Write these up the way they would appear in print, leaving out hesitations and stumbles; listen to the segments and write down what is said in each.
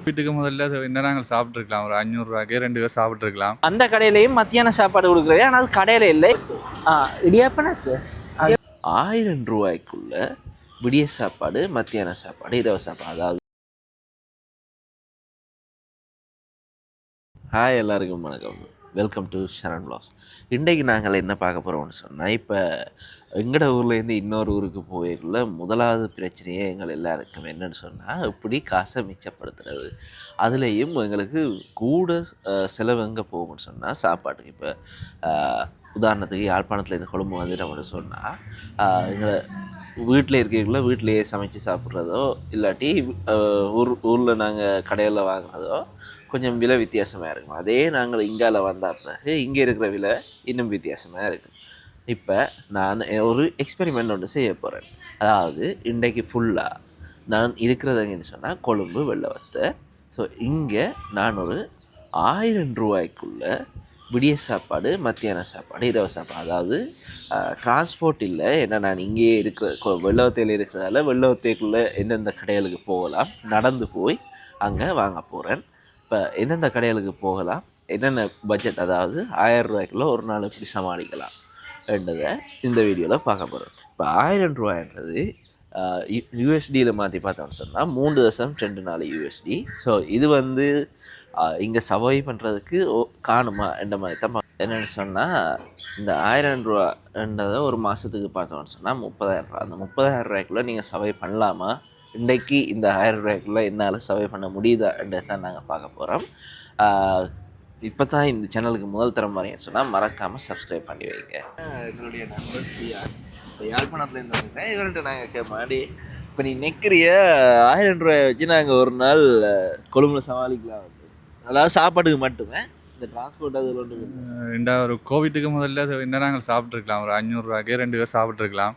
வீட்டுக்கு முதல்ல என்ன நாங்கள் சாப்பிட்ருக்கலாம், ஒரு 500 ரூபாய்க்கு 2 பேர் சாப்பிட்ருக்கலாம். அந்த கடையிலையும் மத்தியான சாப்பாடு கொடுக்குறது, ஆனால் அது கடையில் இல்லை. இடியாப்பனக்கு 1000 ரூபாய்க்குள்ள விடிய சாப்பாடு, மத்தியான சாப்பாடு, இரவு சாப்பாடு. அதாவது ஹாய், எல்லாருக்கும் வணக்கம். Welcome to Sharan vlogs. இன்றைக்கு நாங்கள் என்ன பார்க்க போகிறோம்னு சொன்னால், இப்போ எங்களோட ஊர்லேருந்து இன்னொரு ஊருக்கு போய்க்குள்ள முதலாவது பிரச்சனையே எங்கள் எல்லாருக்கும் என்னென்னு சொன்னால், இப்படி காசை மிச்சப்படுத்துறது. அதுலேயும் எங்களுக்கு கூட செலவு எங்கே போகும்னு சொன்னால் சாப்பாட்டுக்கு. இப்போ உதாரணத்துக்கு யாழ்ப்பாணத்துலேருந்து கொழும்பு வந்துட்டோம்னு சொன்னால், எங்களை வீட்டில் இருக்கிறவங்கள வீட்டிலையே சமைச்சு சாப்பிட்றதோ இல்லாட்டி ஊரில் நாங்கள் கடையில் வாங்குறதோ கொஞ்சம் விலை வித்தியாசமாக இருக்கும். அதே நாங்கள் இங்கால வந்த பிறகு இங்கே இருக்கிற விலை இன்னும் வித்தியாசமாக இருக்கும். இப்போ நான் ஒரு எக்ஸ்பெரிமெண்ட் ஒன்று செய்ய போகிறேன். அதாவது இன்றைக்கு ஃபுல்லாக நான் இருக்கிறதுங்கன்னு சொன்னால் கொழும்பு வெள்ளவத்தை. ஸோ இங்கே நான் ஒரு 1000 ரூபாய்க்குள்ளே விடிய சாப்பாடு, மத்தியான சாப்பாடு, இரவு சாப்பாடு, அதாவது டிரான்ஸ்போர்ட் இல்லை. ஏன்னா நான் இங்கேயே இருக்கிற வெள்ளவத்தையில் இருக்கிறதால வெள்ளவத்தைக்குள்ளே எந்தெந்த கடைகளுக்கு போகலாம் நடந்து போய் அங்கே வாங்க போகிறேன். இப்போ எந்தெந்த கடைகளுக்கு போகலாம், என்னென்ன பட்ஜெட், அதாவது 1000 ரூபாய்க்குள்ளே ஒரு நாள் எப்படி சமாளிக்கலாம் என்றதை இந்த வீடியோவில் பார்க்க போகிறோம். இப்போ 1000 ரூபாய்ன்றது யூஎஸ்டியில் மாற்றி பார்த்தோம்னு சொன்னால் 3.24 யூஎஸ்டி. ஸோ இது இங்கே சர்வை பண்ணுறதுக்கு காணுமா என்ற மாதிரி தான். என்னென்னு சொன்னால், இந்த 1000 ரூபான்றதை ஒரு மாதத்துக்கு பார்த்தோம்னு சொன்னால் 30,000 ரூபா. அந்த 30,000 ரூபாய்க்குள்ளே நீங்கள் சர்வை பண்ணலாமா, இன்றைக்கி இந்த 1000 ரூபாய்க்குள்ளே என்னால் சர்வை பண்ண முடியுதான்றதை தான் நாங்கள் பார்க்க போகிறோம். இப்போ தான் இந்த சேனலுக்கு முதல் தரம் மாதிரின்னு சொன்னால் மறக்காமல் சப்ஸ்கிரைப் பண்ணி வைங்க. எங்களுடைய நண்பர் சியார் இப்போ யாழ்ப்பாணத்துலேருந்து வந்துட்டேன். இவர்கிட்ட நாங்கள் மாடி இப்போ நீ நெக்கிறிய 1000 ரூபாயை வச்சு நாங்கள் ஒரு நாள் கொழும்புல சமாளிக்கலாம். அதாவது சாப்பாட்டுக்கு மட்டுமே, இந்த டிரான்ஸ்போர்ட் அதில் ஒன்று ஒரு கோவிட்டுக்கு முதல்ல என்ன நாங்கள் சாப்பிட்ருக்கலாம், ஒரு 500 ரூபாய்க்கு 2 பேர் சாப்பிட்ருக்கலாம்.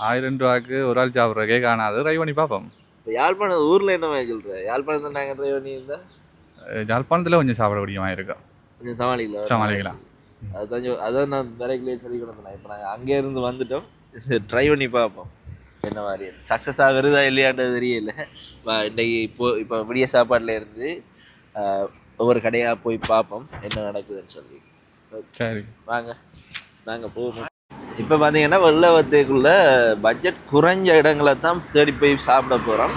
1000 ரூபாய்க்கு ஒரு ஆள் சாப்பிட்றக்கே காணாது. ட்ரை பண்ணி பார்ப்போம். இப்போ யாழ்ப்பாணம் ஊரில் என்ன சொல்கிறேன், யாழ்ப்பாணத்தில் நாங்கள் ட்ரை பண்ணி இருந்தால் யாழ்ப்பாணத்தில் கொஞ்சம் சாப்பிட முடியுமா இருக்கா, கொஞ்சம் சமாளிக்கலாம். அதான் நான் வேலைக்குள்ளே சொல்லி கொடுத்தேன். இப்போ நாங்கள் அங்கேருந்து வந்துட்டோம், ட்ரை பண்ணி பார்ப்போம் என்ன மாதிரி சக்ஸஸ் ஆகுறதா இல்லையான்றது தெரியல. இன்றைக்கி இப்போ விடிய சாப்பாட்டில் இருந்து ஒவ்வொரு கடையாக போய் பார்ப்போம் என்ன நடக்குதுன்னு சொல்லி. சரி வாங்க நாங்கள் போவோம். இப்போ பார்த்தீங்கன்னா வெள்ளவத்தைக்குள்ளே பட்ஜெட் குறைஞ்ச இடங்களை தான் தேடி போய் சாப்பிட போகிறோம்.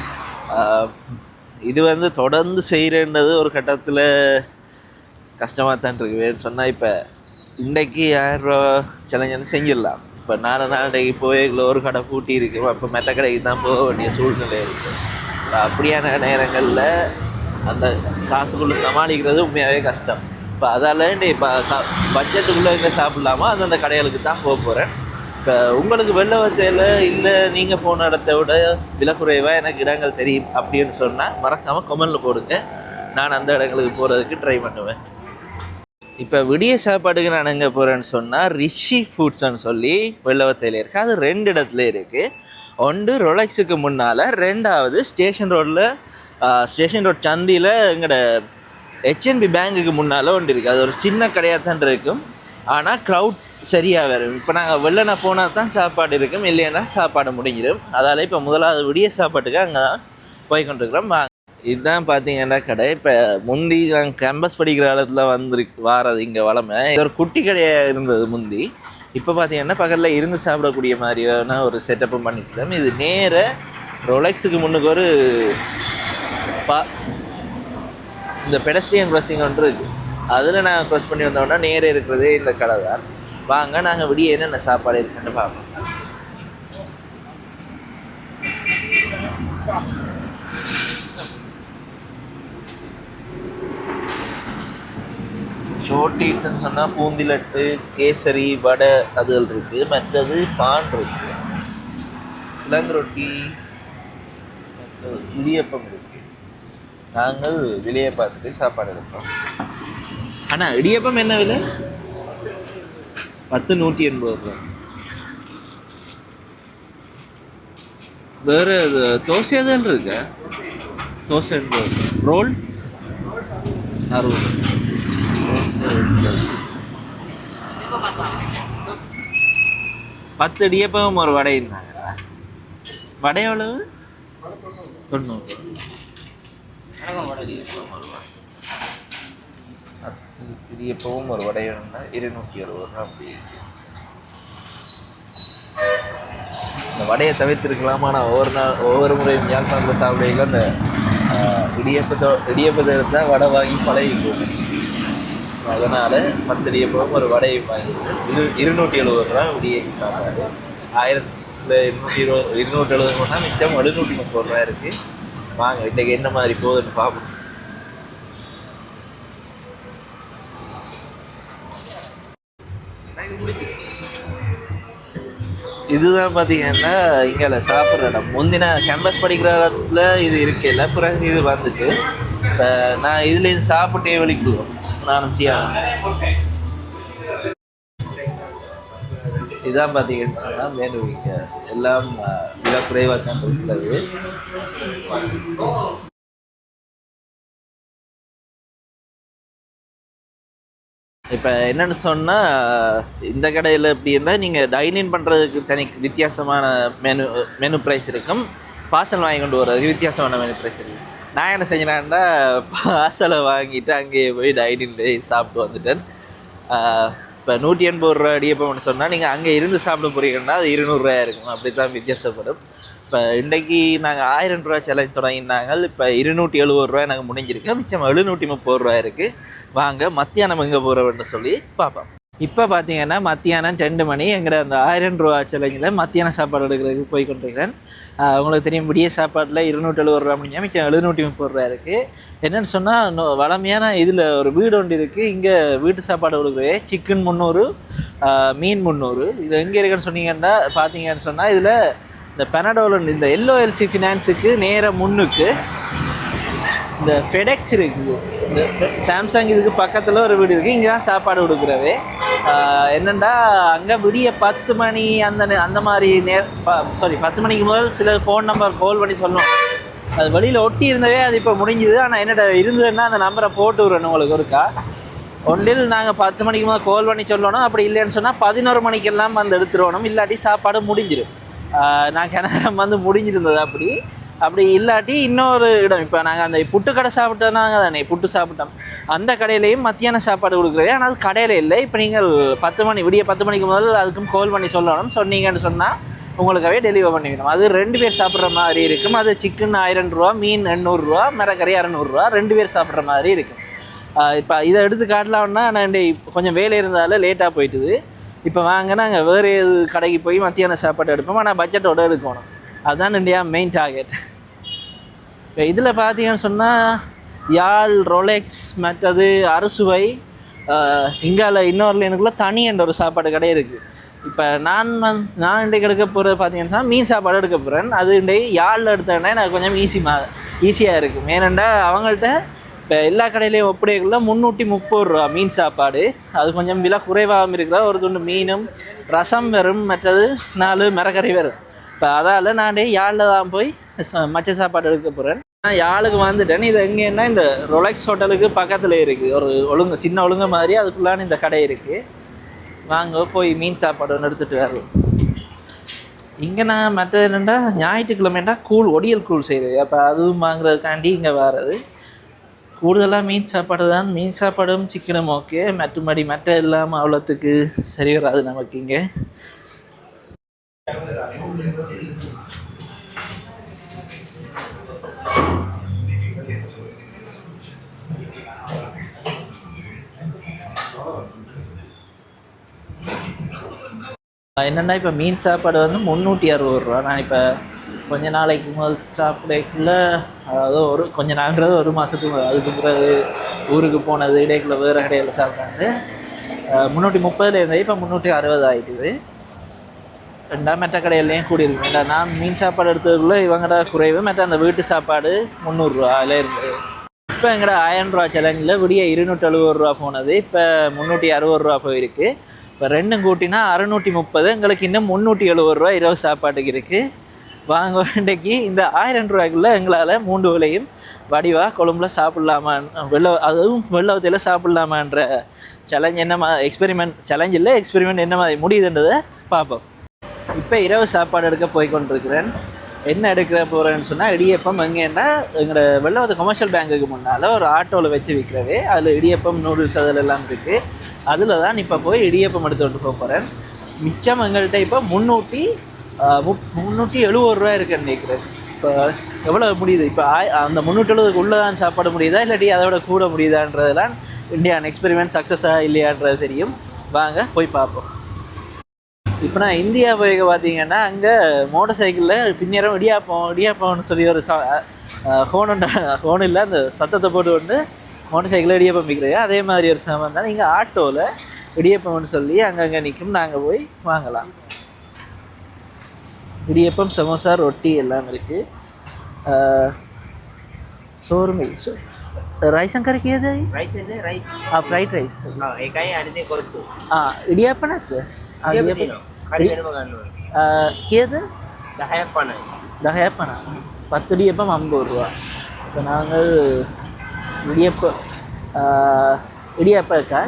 இது தொடர்ந்து செய்கிறேன்றது ஒரு கட்டத்தில் கஷ்டமாக தான் இருக்குது. வேறு சொன்னால் இப்போ இன்றைக்கி 1000 ரூபா சேலஞ்சுன்னு செஞ்சிடலாம். இப்போ நாளைக்கு போய்க்குள்ள ஒரு கடை பூட்டி இருக்கும், அப்போ மெட்ட கடைக்கு தான் போக வேண்டிய சூழ்நிலை இருக்குது. அப்படியான நேரங்களில் அந்த காசுக்குள்ளே சமாளிக்கிறது உண்மையாகவே கஷ்டம். இப்போ அதால் இப்போ பட்ஜெட்டுக்குள்ளே எங்கே சாப்பிட்லாமா அந்தந்த கடைகளுக்கு தான் போக போகிறேன். இப்போ உங்களுக்கு வெள்ளவத்தையில் இல்லை நீங்கள் போன இடத்த விட விலை குறைவாக எனக்கு இடங்கள் தெரியும் அப்படின்னு சொன்னால் மறக்காமல் கமெண்டில் போடுங்க. நான் அந்த இடங்களுக்கு போகிறதுக்கு ட்ரை பண்ணுவேன். இப்போ விடிய சாப்பாடுக்கு நான் எங்கே போகிறேன்னு சொன்னால் ரிஷி ஃபுட்ஸ்ன்னு சொல்லி வெள்ளவத்தையில் இருக்குது. அது 2 இடத்துல இருக்குது. ஒன்று ரொலெக்ஸுக்கு முன்னால், 2வது ஸ்டேஷன் ரோட் சந்தியில் எங்களோட ஹெச்என்பி பேங்குக்கு முன்னால் ஒன்று இருக்குது. அது ஒரு சின்ன கடையாக தான் இருக்கும், ஆனால் க்ரௌட் சரியாக வரும். இப்போ நாங்கள் வெள்ளனா போனால் தான் சாப்பாடு இருக்கும், இல்லைன்னா சாப்பாடு முடிஞ்சிடும். அதால் இப்போ முதலாவது விடிய சாப்பாட்டுக்கு அங்கே தான் போய்கொண்டிருக்கிறோம். இதுதான் பார்த்தீங்கன்னா கடை. இப்போ முந்தி நாங்கள் கேம்பஸ் படிக்கிற காலத்தில் வாரது இங்கே வளமை. இது ஒரு குட்டி கடையாக இருந்தது முந்தி. இப்போ பார்த்தீங்கன்னா பக்கத்தில் இருந்து சாப்பிடக்கூடிய மாதிரியான ஒரு செட்டப்பும் பண்ணிக்கிறோம். இது நேர ரொலெக்ஸுக்கு முன்னுக்கு ஒரு இந்த பெடஸ்ட்ரியன் க்ராசிங் ஒன்று இருக்குது. அதில் நாங்கள் க்ராஸ் பண்ணி வந்தோம்னா நேரே இருக்கிறதே இந்த கடை தான். வாங்க நாங்கள் விடிய என்னென்ன சாப்பாடு இருக்குன்னு பார்ப்போம். ஷோட்டீட்ஸ்ன்னு சொன்னால் பூந்திலட்டு, கேசரி, வடை அதுகள் இருக்குது. மற்றது பான் இருக்குது, இளங்கரொட்டி, இடியப்பம் இருக்குது. நாங்கள் விலையை பார்த்துட்டு சாப்பாடு எடுப்போம். ஆனால் இடியப்பம் என்ன விலை? 10.180 ரூபா. வேறு தோசை தான் இருக்கு, தோசை 80. ரோல்ஸ் 60. தோசை 10 இடியப்பம் ஒரு வடை இருந்தாங்களா? வடை எவ்வளவு? 90. இடியப்பவும் ஒரு வடை வேணும்னா 270 ரூபா. அப்படி இந்த வடையை தவிர்த்துருக்கலாமா? நான் ஒவ்வொரு முறையும் யாழ்ப்பாணத்தில் சாப்பிடுவீங்க அந்த இடியப்பத்தை இருந்தால் வடை வாங்கி பழகிக்கும். அதனால் 10 இடியப்பம் ஒரு வடையை வாங்கிட்டு 270 ரூபா இடிய சாப்பாடு. 270 ரூபா மிச்சம் 730 ரூபா இருக்குது. வாங்க இன்றைக்கி என்ன மாதிரி போகுதுன்னு பார்ப்போம். இதுதான் பார்த்தீங்கன்னா இங்கே சாப்பிட்ற இடம். முந்தின கேம்பஸ் படிக்கிற இடத்துல இது இருக்கையில் பிறகு இது வந்துட்டு இப்போ நான் இதுலேருந்து சாப்பிட்டே வலிக்குவோம். நானும் இதுதான் பார்த்தீங்கன்னு சொன்னால் மேனு இங்கே எல்லாம் மிக குறைவாக தான் இருக்கிறது. இப்போ என்னென்னு சொன்னால் இந்த கடையில் எப்படின்னா நீங்கள் டைனிங் பண்ணுறதுக்கு தனி வித்தியாசமான மெனு ப்ரைஸ் இருக்கும். பார்சல் வாங்கி கொண்டு வர்றதுக்கு வித்தியாசமான மெனு ப்ரைஸ் இருக்கும். நான் என்ன செஞ்சேன்னா பார்சலை வாங்கிட்டு அங்கேயே போய் டைனிங்லே சாப்பிட்டு வந்துட்டேன். இப்போ 180 ரூபா இடியப்பம்னு சொன்னால் நீங்கள் அங்கே இருந்து சாப்பிட போகிறீங்கன்னா அது 200 ரூபாயா இருக்கும். அப்படி தான் வித்தியாசப்படும். இப்போ இன்றைக்கி நாங்கள் 1000 ரூபா சேலஞ்ச் தொடங்கினாங்க. இப்போ 270 ரூபா எனக்கு முடிஞ்சிருக்கு. மிச்சம் 730 ரூபா இருக்குது. வாங்க மத்தியானம் எங்கே போகிறோன்னு சொல்லி பார்ப்போம். இப்போ பார்த்தீங்கன்னா மத்தியானம் 2 மணி எங்கட அந்த 1000 ரூபா சேலஞ்சில் மத்தியான சாப்பாடு எடுக்கிறதுக்கு போய் கொண்டிருக்கிறேன். உங்களுக்கு தெரியும் விடிய சாப்பாட்டில் 270 ரூபா முடிஞ்சால் மிச்சம் 730 ரூபா இருக்குது. என்னென்னு சொன்னால் வளமையான இதில் ஒரு வீடு ஒன்று இருக்குது. இங்கே வீட்டு சாப்பாடு கொடுக்குறது சிக்கன் 300, மீன் 300. இது எங்கே இருக்குன்னு சொன்னீங்கன்னா பார்த்தீங்கன்னு சொன்னால் இதில் இந்த பெனடோல் இந்த எல்ஓஎல்சி ஃபினான்ஸுக்கு நேர முன்னுக்கு இந்த ஃபெடெக்ஸ் இருக்குது. இந்த சாம்சங் இதுக்கு பக்கத்தில் ஒரு வீடு இருக்குது. இங்கே தான் சாப்பாடு கொடுக்குறது. என்னென்னா அங்கே விடிய 10 மணி அந்த மாதிரி 10 மணிக்கு முதல் சில ஃபோன் நம்பர் கால் பண்ணி சொல்லணும். அது வெளியில் ஒட்டி இருந்தவே அது இப்போ முடிஞ்சுது. ஆனால் என்னோட இருந்ததுன்னா அந்த நம்பரை போட்டு விட்றேன் உங்களுக்கு ஒருக்கா. ஒன்றில் நாங்கள் 10 மணிக்கு முதல் கால் பண்ணி சொல்லணும். அப்படி இல்லைன்னு சொன்னால் 11 மணிக்கெல்லாம் வந்து எடுத்துருவணும். இல்லாட்டி சாப்பாடு முடிஞ்சிடும். நான் கிணறம் வந்து முடிஞ்சிருந்தது. அப்படி இல்லாட்டி இன்னொரு இடம் இப்போ நாங்கள் அந்த புட்டுக்கடை சாப்பிட்டோன்னாங்க தானே புட்டு சாப்பிட்டோம். அந்த கடையிலையும் மத்தியான சாப்பாடு கொடுக்குறது. ஆனால் அது கடையில் இல்லை. இப்போ நீங்கள் 10 மணிக்கு முதல் அதுக்கும் கால் பண்ணி சொல்லணும். சொன்னீங்கன்னு சொன்னால் உங்களுக்காகவே டெலிவர் பண்ணிக்கணும். அது 2 பேர் சாப்பிட்ற மாதிரி இருக்கும். அது சிக்கன் 1000 ரூபா, மீன் 800 ரூபா, மிளகறி 600 ரூபா. 2 பேர் சாப்பிட்ற மாதிரி இருக்கும். இப்போ இதை எடுத்து காட்டலாம்னா நான் கொஞ்சம் வேலை இருந்தாலும் லேட்டாக போயிட்டுது. இப்போ வாங்க நாங்கள் வேறு கடைக்கு போய் மத்தியான சாப்பாடு எடுப்போம். ஆனால் பட்ஜெட்டோடு எடுக்கணும். அதுதான் இந்தியா மெயின் டார்கெட். இப்போ இதில் பார்த்தீங்கன்னு சொன்னால் யாழ், ரொலெக்ஸ், மற்றது அறுசுவை, இங்கால இன்னொரு எனக்குள்ளே தனி என்ற ஒரு சாப்பாடு கடை இருக்குது. இப்போ நான் இன்றைக்கு எடுக்க போகிறது பார்த்தீங்கன்னு சொன்னால் மீன் சாப்பாடு எடுக்க போகிறேன். அது இன்றைக்கு யாழில் எடுத்தேன்னா எனக்கு கொஞ்சம் ஈஸியாக இருக்கும். ஏனெண்டா அவங்கள்ட்ட இப்போ எல்லா கடையிலையும் ஒப்படைக்குள்ள 330 ரூபா மீன் சாப்பாடு. அது கொஞ்சம் விலை குறைவாகவும் இருக்கிற ஒரு துண்டு மீனும் ரசம் வரும், மற்றது 4 மிளகறி வரும். இப்போ அதால் நான் யாழில் தான் போய் மச்ச சாப்பாடு எடுக்க போகிறேன். நான் யாழுக்கு வந்துட்டேன். இது எங்கேன்னா இந்த ரொலெக்ஸ் ஹோட்டலுக்கு பக்கத்தில் இருக்குது. ஒரு சின்ன ஒழுங்கு மாதிரி அதுக்குள்ளான இந்த கடை இருக்குது. வாங்க போய் மீன் சாப்பாடு ஒன்று எடுத்துகிட்டு வரோம். இங்கே நான் மற்றது என்னென்னா ஞாயிற்றுக்கிழமைண்டா ஒடியல் கூழ் செய்கிறது. அப்போ அதுவும் வாங்குறதுக்காண்டி இங்கே வர்றது. கூடுதலாக மீன் சாப்பாடு தான். மீன் சாப்பாடும் சிக்கனும் ஓகே. மற்ற இல்லாமல் அவ்வளோத்துக்கு சரி வராது நமக்கு இங்கே. என்னென்னா இப்போ மீன் சாப்பாடு வந்து 360 ரூபா. நான் இப்போ கொஞ்ச நாளைக்கு முதல் சாப்பிடக்குள்ள, அதாவது கொஞ்ச நாள்ன்றது 1 மாதத்துக்கு அதுக்கு பிறகு ஊருக்கு போனது இடைக்குள்ள வேறு கடையில் சாப்பிட்டாங்க. 330 இருந்தால் இப்போ 360 ஆகிட்டுது. மற்ற கடையிலையும் கூடியிருக்கு. ஏன்னா நான் மீன் சாப்பாடு எடுத்ததுக்குள்ளே இவங்கட குறைவு. மற்ற அந்த வீட்டு சாப்பாடு 300 ரூபா அதில் இருந்தது. இப்போ எங்கட 1000 ரூபா சேலஞ்சில் விடிய 270 ரூபா போனது. இப்போ 360 ரூபா போயிருக்கு. இப்போ 2 கூட்டினா 630. எங்களுக்கு இன்னும் 370 ரூபா இரவு சாப்பாட்டுக்கு இருக்குது. வாங்க இன்றைக்கு இந்த 1000 ரூபாய்க்குள்ளே எங்களால் 3 வேளையும் வடிவாக கொழும்புல சாப்பிட்லாமா, அதுவும் வெள்ளவத்தையில் சாப்பிட்லாமான்ற சேலஞ்ச் என்ன மாதிரி எக்ஸ்பெரிமெண்ட் என்ன மாதிரி முடியுதுன்றதை பார்ப்போம். இப்போ இரவு சாப்பாடு எடுக்க போய் கொண்டிருக்கிறேன். என்ன எடுக்கிற போகிறேன்னு சொன்னால் இடியப்பம். எங்கேன்னா எங்களோட வெள்ளவத்து கமர்ஷியல் பேங்குக்கு முன்னால் ஒரு ஆட்டோவில் வச்சு விற்கிறவே அதில் இடியப்பம் நூடுல்ஸ் அதில் எல்லாம் இருக்குது. அதில் தான் இப்போ போய் இடியப்பம் எடுத்துகிட்டு போக போகிறேன். மிச்சம் எங்கள்கிட்ட இப்போ 370 ரூபா இருக்குன்னு நினைக்கிறேன். இப்போ எவ்வளோ முடியுது இப்போ அந்த 370 உள்ளே தான் சாப்பாடு முடியுதா இல்லாட்டி அதை விட கூட முடியுதான்றதெல்லாம் இந்தியான் எக்ஸ்பெரிமெண்ட் சக்ஸஸாக இல்லையான்றது தெரியும். வாங்க போய் பார்ப்போம். இப்போ நான் இந்தியா போய் பார்த்தீங்கன்னா அங்கே மோட்டர் சைக்கிளில் பின்னேரம் இடியாப்பம்னு சொல்லி ஒரு ஹோன் இல்லை அந்த சத்தத்தை போட்டு கொண்டு மோட்டர் சைக்கிளில் இடியாப்பம் விற்கிறேன். அதே மாதிரி ஒரு சாமான் தான் இங்கே ஆட்டோவில் இடியப்பம்னு சொல்லி அங்கங்கே நிற்கும். நாங்கள் போய் வாங்கலாம். இடியப்பம், சமோசா, ரொட்டி எல்லாம் இருக்குது. சோறுமை राइस अंकर किया जाए राइस है ना राइस फ्राइड राइस हाँ एक आई आने ಕೊರತು ಇಡಿಯಪ್ಪನ ಖಾಲಿ ಏನು ಮಗನು ಕೇದು ದಹಯಪ್ಪನ 10 இடியப்பம் 50 ரூபா. இப்போ நாங்கள் இடியப்பக்கா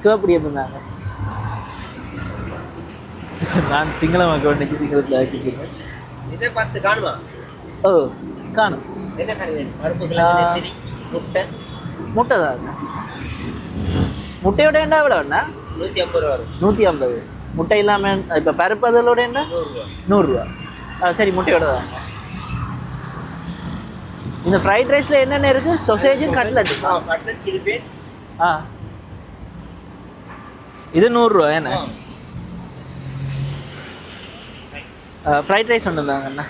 சிவப்பு இடியப்பம் தாங்க. நான் சிங்கள மக்கள் இன்னைக்கு சிங்களத்தில் ஆக்கிக்கிறேன். இதை பார்த்து காணுமா? ஓ காணும். என்ன கறி? பருப்பு, முட்டை. முட்டை தாங்க. முட்டையோட என்ன எவ்வளோ வேணா? 150 ரூபா வரும். 150. முட்டை இல்லாமல் இப்போ பருப்பு அதோட என்ன? 100 ரூபா. சரி முட்டையோட தாங்க. இந்த ஃப்ரைட் ரைஸில் என்னென்ன இருக்குது? சொசேஜும் கட்லட். Cutlet, chilli paste. இது 100 ரூபா என்ன? ஃப்ரைட் ரைஸ் ஒன்று தாங்கண்ணா.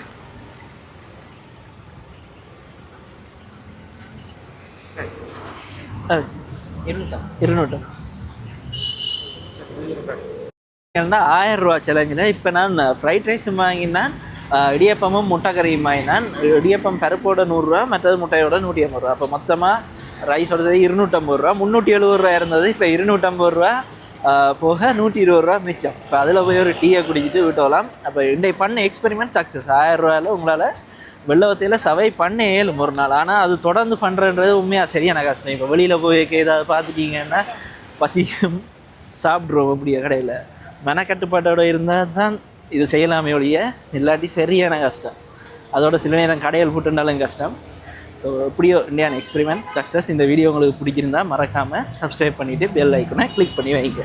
இருநூறு. ஏன்னா 1000 ரூபா சேலஞ்சில் இப்போ நான் ஃப்ரைட் ரைஸும் வாங்கினான், இடியப்பமும் முட்டைக்கறியும் வாங்கினான். இடியப்பம் பருப்போட 100 ரூபா, மற்றது முட்டையோட 150 ரூபா. அப்போ மொத்தமாக ரைஸோட சரி 250 ரூபா. 370 ரூபா இருந்தது. இப்போ 250 ரூபா போக 120 ரூபா மிச்சம். இப்போ அதில் போய் ஒரு டீயை குடிச்சிட்டு விட்டோலாம். அப்போ இன்றைக்கு பண்ண எக்ஸ்பெரிமெண்ட் சக்ஸஸ். 1000 ரூபாயில் உங்களால் வெள்ளவத்தையில் சவை பண்ண இயலும் ஒரு நாள். ஆனால் அது தொடர்ந்து பண்ணுறன்றது உண்மையாக சரியான கஷ்டம். இப்போ வெளியில் போய் ஏதாவது பார்த்துட்டீங்கன்னா பசிக்கும், சாப்பிட்ருவோம். அப்படியே கடையில் மனக்கட்டுப்பாட்டோடு இருந்தால் தான் இது செய்யலாமே ஒழிய, இல்லாட்டி சரியான கஷ்டம். அதோட சில நேரம் கடையில் போட்டுருந்தாலும் கஷ்டம். ஸோ எப்படியோ இந்தியான் எக்ஸ்பெரிமெண்ட் சக்ஸஸ். இந்த வீடியோ உங்களுக்கு பிடிச்சிருந்தா மறக்காமல் சப்ஸ்கிரைப் பண்ணிவிட்டு பெல் ஐக்கனை கிளிக் பண்ணி வைங்க.